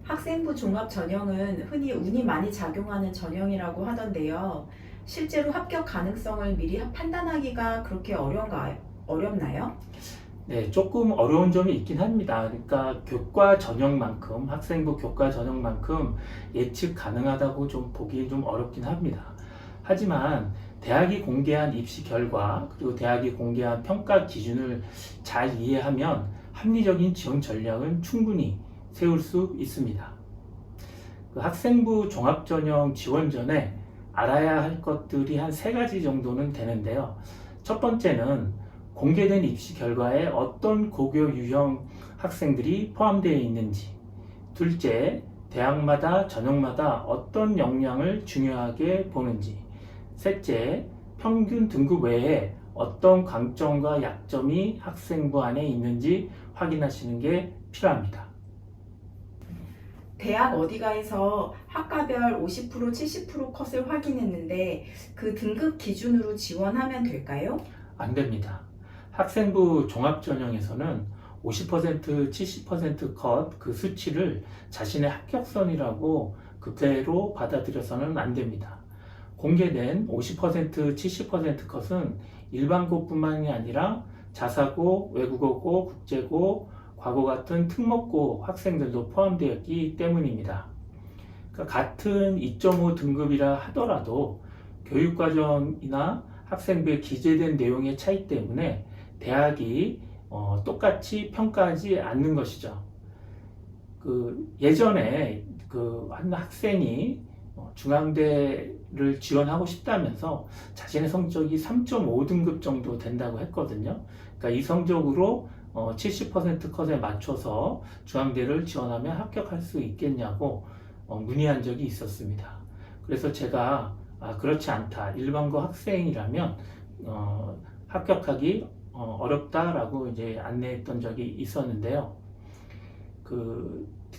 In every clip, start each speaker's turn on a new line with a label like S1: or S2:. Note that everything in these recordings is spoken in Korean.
S1: 학생부 종합 전형은 흔히 운이 많이 작용하는 전형이라고 하던데요. 실제로 합격 가능성을 미리 판단하기가 그렇게 어렵나요?
S2: 네, 조금 어려운 점이 있긴 합니다. 그러니까 교과 전형만큼, 학생부 교과 전형만큼 예측 가능하다고 좀 보기 좀 어렵긴 합니다. 하지만 대학이 공개한 입시 결과, 그리고 대학이 공개한 평가 기준을 잘 이해하면 합리적인 지원 전략은 충분히 세울 수 있습니다. 그 학생부 종합전형 지원 전에 알아야 할 것들이 한 세 가지 정도는 되는데요. 첫 번째는 공개된 입시 결과에 어떤 고교 유형 학생들이 포함되어 있는지, 둘째, 대학마다 전형마다 어떤 역량을 중요하게 보는지, 셋째, 평균 등급 외에 어떤 강점과 약점이 학생부 안에 있는지 확인하시는 게 필요합니다.
S1: 대학 어디가에서 학과별 50%, 70% 컷을 확인했는데 그 등급 기준으로 지원하면 될까요?
S2: 안 됩니다. 학생부 종합전형에서는 50%, 70% 컷 그 수치를 자신의 합격선이라고 그대로 받아들여서는 안 됩니다. 공개된 50%, 70% 컷은 일반고뿐만이 아니라 자사고, 외국어고, 국제고, 과거 같은 특목고 학생들도 포함되었기 때문입니다. 그러니까 같은 2.5 등급이라 하더라도 교육과정이나 학생부에 기재된 내용의 차이 때문에 대학이 똑같이 평가하지 않는 것이죠. 예전에 한 학생이 중앙대를 지원하고 싶다면서 자신의 성적이 3.5등급 정도 된다고 했거든요. 그러니까 이 성적으로 70% 컷에 맞춰서 중앙대를 지원하면 합격할 수 있겠냐고 문의한 적이 있었습니다. 그래서 제가 그렇지 않다. 일반고 학생이라면 합격하기 어렵다라고 이제 안내했던 적이 있었는데요.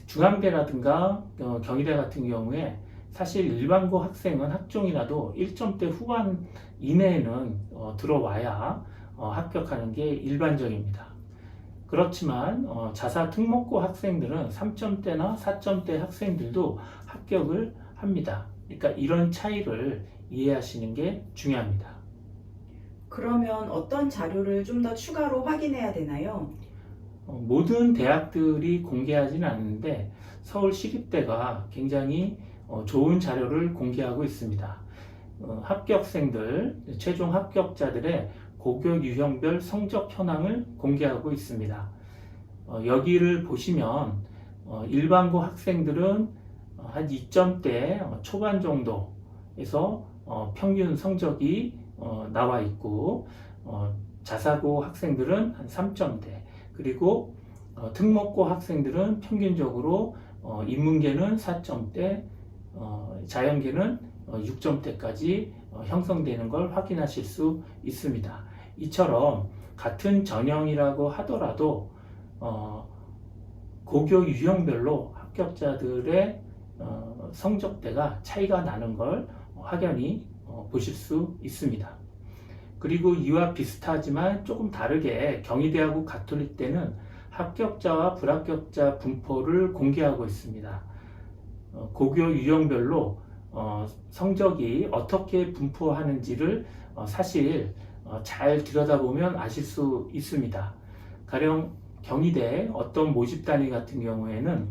S2: 중앙대라든가 경희대 같은 경우에 사실 일반고 학생은 학종이라도 1점대 후반 이내에는 들어와야 합격하는 게 일반적입니다. 그렇지만 자사 특목고 학생들은 3점대나 4점대 학생들도 합격을 합니다. 그러니까 이런 차이를 이해하시는 게 중요합니다.
S1: 그러면 어떤 자료를 좀 더 추가로 확인해야 되나요?
S2: 모든 대학들이 공개하지는 않는데 서울시립대가 굉장히 좋은 자료를 공개하고 있습니다. 합격생들, 최종 합격자들의 고교 유형별 성적 현황을 공개하고 있습니다. 여기를 보시면 일반고 학생들은 한 2점대 초반 정도에서 평균 성적이 나와 있고 자사고 학생들은 한 3점대 그리고 특목고 학생들은 평균적으로 인문계는 4점대 자연계는 6점대까지 형성되는 걸 확인하실 수 있습니다. 이처럼 같은 전형이라고 하더라도 고교 유형별로 합격자들의 성적대가 차이가 나는 걸 확연히 보실 수 있습니다. 그리고 이와 비슷하지만 조금 다르게 경희대하고 가톨릭대는 합격자와 불합격자 분포를 공개하고 있습니다. 고교 유형별로 성적이 어떻게 분포하는지를 사실 잘 들여다보면 아실 수 있습니다. 가령 경희대 어떤 모집 단위 같은 경우에는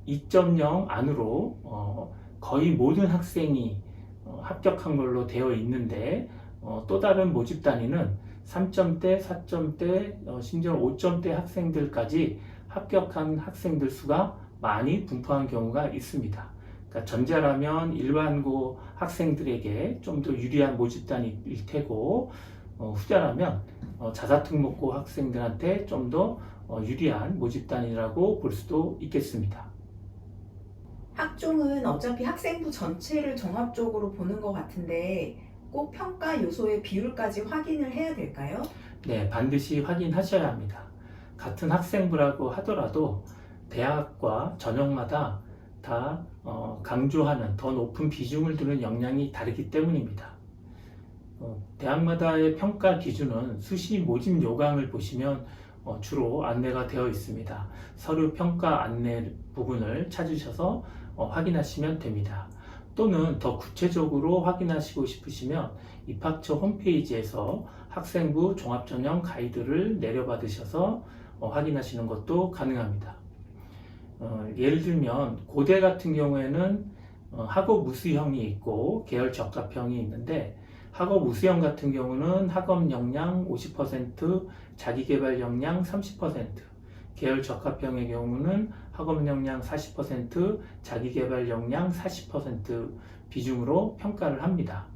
S2: 2.0 안으로 거의 모든 학생이 합격한 걸로 되어 있는데 또 다른 모집 단위는 3점대, 4점대, 심지어 5점대 학생들까지 합격한 학생들 수가 많이 분포한 경우가 있습니다. 그러니까 전자라면 일반고 학생들에게 좀 더 유리한 모집 단위일 테고 후자라면 자사특목고 학생들한테 좀 더 유리한 모집 단위라고 볼 수도 있겠습니다.
S1: 학종은 어차피 학생부 전체를 종합적으로 보는 것 같은데 꼭 평가 요소의 비율까지 확인을 해야 될까요?
S2: 네, 반드시 확인하셔야 합니다. 같은 학생부라고 하더라도 대학과 전형마다 다 강조하는 더 높은 비중을 두는 역량이 다르기 때문입니다. 대학마다의 평가 기준은 수시 모집 요강을 보시면 주로 안내가 되어 있습니다. 서류 평가 안내 부분을 찾으셔서 확인하시면 됩니다. 또는 더 구체적으로 확인하시고 싶으시면 입학처 홈페이지에서 학생부 종합전형 가이드를 내려받으셔서 확인하시는 것도 가능합니다. 예를 들면 고대 같은 경우에는 학업 우수형이 있고 계열 적합형이 있는데, 학업 우수형 같은 경우는 학업 역량 50%, 자기개발 역량 30%, 계열 적합형의 경우는 학업 역량 40%, 자기개발 역량 40% 비중으로 평가를 합니다.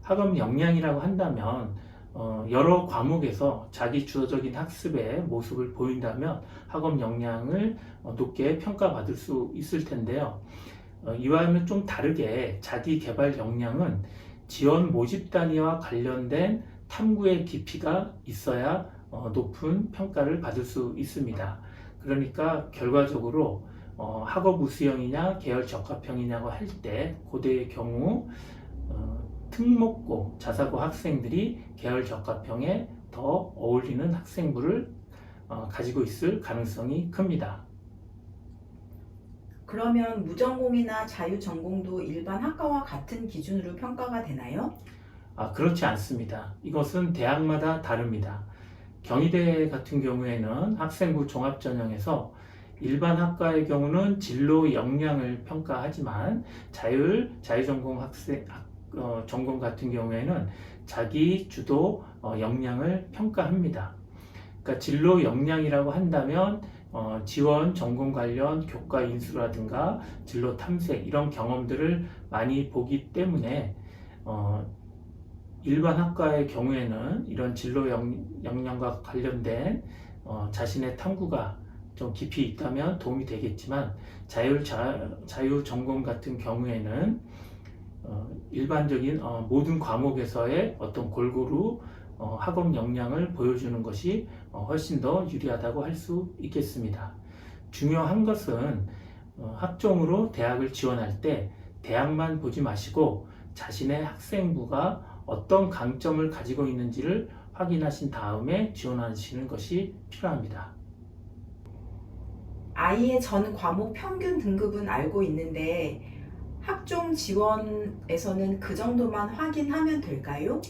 S2: 학업 역량이라고 한다면 여러 과목에서 자기 주도적인 학습의 모습을 보인다면 학업 역량을 높게 평가받을 수 있을 텐데요. 이와는 좀 다르게 자기 개발 역량은 지원 모집 단위와 관련된 탐구의 깊이가 있어야 높은 평가를 받을 수 있습니다. 그러니까 결과적으로 학업 우수형이냐 계열 적합형이냐고 할 때 고대의 경우 특목고 자사고 학생들이 계열 적합형에 더 어울리는 학생부를 가지고 있을 가능성이 큽니다.
S1: 그러면 무전공이나 자유전공도 일반 학과와 같은 기준으로 평가가 되나요?
S2: 그렇지 않습니다. 이것은 대학마다 다릅니다. 경희대 같은 경우에는 학생부 종합전형에서 일반 학과의 경우는 진로 역량을 평가하지만 자유전공 전공 같은 경우에는 자기 주도 역량을 평가합니다. 그러니까 진로 역량이라고 한다면 지원 전공 관련 교과 인수라든가 진로 탐색 이런 경험들을 많이 보기 때문에 일반 학과의 경우에는 이런 진로 역량과 관련된 자신의 탐구가 좀 깊이 있다면 도움이 되겠지만 자유 전공 같은 경우에는 일반적인 모든 과목에서의 어떤 골고루 학업 역량을 보여주는 것이 훨씬 더 유리하다고 할 수 있겠습니다. 중요한 것은 학종으로 대학을 지원할 때 대학만 보지 마시고 자신의 학생부가 어떤 강점을 가지고 있는지를 확인하신 다음에 지원하시는 것이 필요합니다.
S1: 아이의 전 과목 평균 등급은 알고 있는데 학종 지원에서는 그 정도만 확인하면 될까요?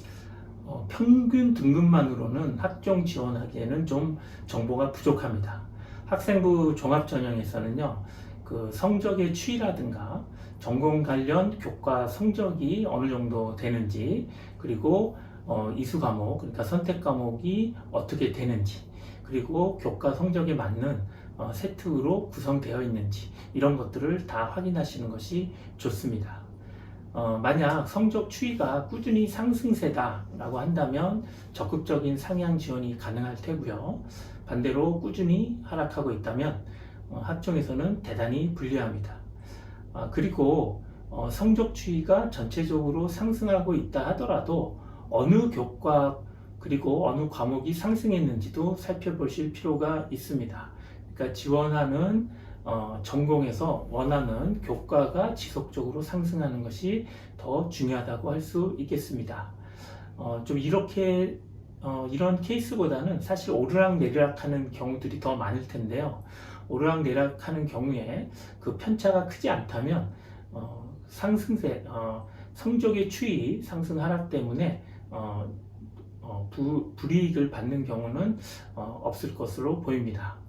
S2: 평균 등급만으로는 학종 지원하기에는 좀 정보가 부족합니다. 학생부 종합전형에서는요, 그 성적의 추이라든가 전공 관련 교과 성적이 어느 정도 되는지, 그리고 이수 과목, 그러니까 선택 과목이 어떻게 되는지, 그리고 교과 성적에 맞는 세트로 구성되어 있는지 이런 것들을 다 확인하시는 것이 좋습니다. 만약 성적 추이가 꾸준히 상승세다라고 한다면 적극적인 상향 지원이 가능할 테고요. 반대로 꾸준히 하락하고 있다면 학종에서는 대단히 불리합니다. 그리고 성적 추이가 전체적으로 상승하고 있다 하더라도 어느 교과 그리고 어느 과목이 상승했는지도 살펴보실 필요가 있습니다. 그러니까 지원하는 전공에서 원하는 교과가 지속적으로 상승하는 것이 더 중요하다고 할 수 있겠습니다. 좀 이런 케이스보다는 사실 오르락내리락 하는 경우들이 더 많을 텐데요. 오르락내리락 하는 경우에 그 편차가 크지 않다면 상승세, 성적의 추이, 상승 하락 때문에 불이익을 받는 경우는 없을 것으로 보입니다.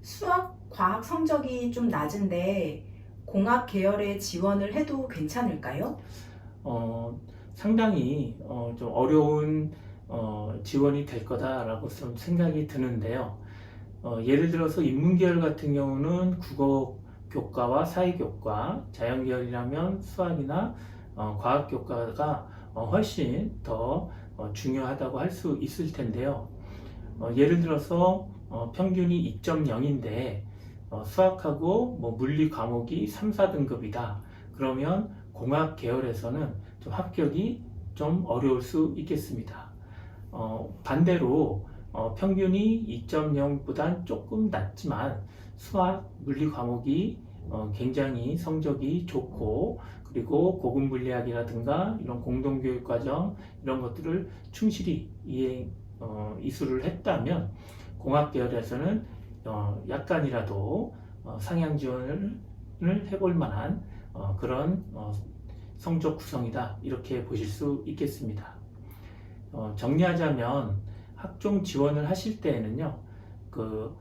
S1: 수학, 과학 성적이 좀 낮은데 공학 계열에 지원을 해도 괜찮을까요?
S2: 상당히 좀 어려운 지원이 될 거다라고 좀 생각이 드는데요. 예를 들어서 인문계열 같은 경우는 국어 교과와 사회 교과, 자연계열이라면 수학이나 과학 교과가 훨씬 더 중요하다고 할 수 있을 텐데요. 예를 들어서 평균이 2.0인데 수학하고 물리 과목이 3, 4등급이다. 그러면 공학 계열에서는 좀 합격이 좀 어려울 수 있겠습니다. 반대로 평균이 2.0보단 조금 낮지만 수학, 물리 과목이 굉장히 성적이 좋고 그리고 고급 물리학이라든가 이런 공동교육 과정 이런 것들을 충실히 이수를 했다면 공학 계열에서는 약간이라도 상향 지원을 해볼 만한 그런 성적 구성이다, 이렇게 보실 수 있겠습니다. 정리하자면 학종 지원을 하실 때에는요, 그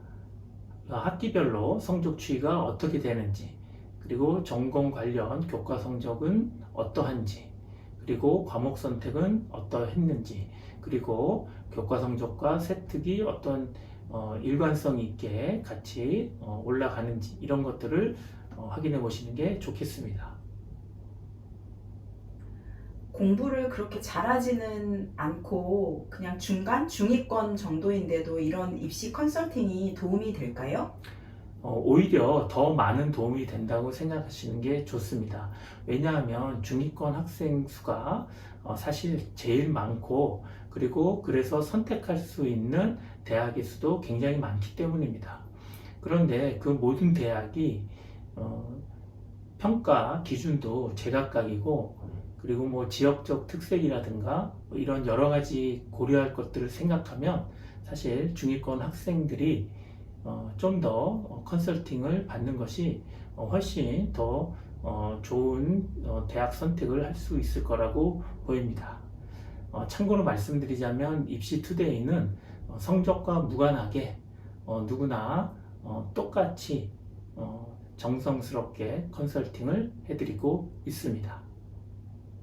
S2: 학기별로 성적 추이가 어떻게 되는지, 그리고 전공 관련 교과 성적은 어떠한지, 그리고 과목 선택은 어떠했는지, 그리고 교과 성적과 세특이 어떤 일관성 있게 같이 올라가는지, 이런 것들을 확인해 보시는 게 좋겠습니다.
S1: 공부를 그렇게 잘하지는 않고 그냥 중간, 중위권 정도인데도 이런 입시 컨설팅이 도움이 될까요?
S2: 오히려 더 많은 도움이 된다고 생각하시는 게 좋습니다. 왜냐하면 중위권 학생 수가 사실 제일 많고, 그리고 그래서 선택할 수 있는 대학의 수도 굉장히 많기 때문입니다. 그런데 그 모든 대학이 평가 기준도 제각각이고, 그리고 뭐 지역적 특색이라든가 뭐 이런 여러 가지 고려할 것들을 생각하면 사실 중위권 학생들이 좀 더 컨설팅을 받는 것이 훨씬 더 좋은 대학 선택을 할 수 있을 거라고 보입니다. 참고로 말씀드리자면 입시투데이는 성적과 무관하게 누구나 똑같이 정성스럽게 컨설팅을 해드리고 있습니다.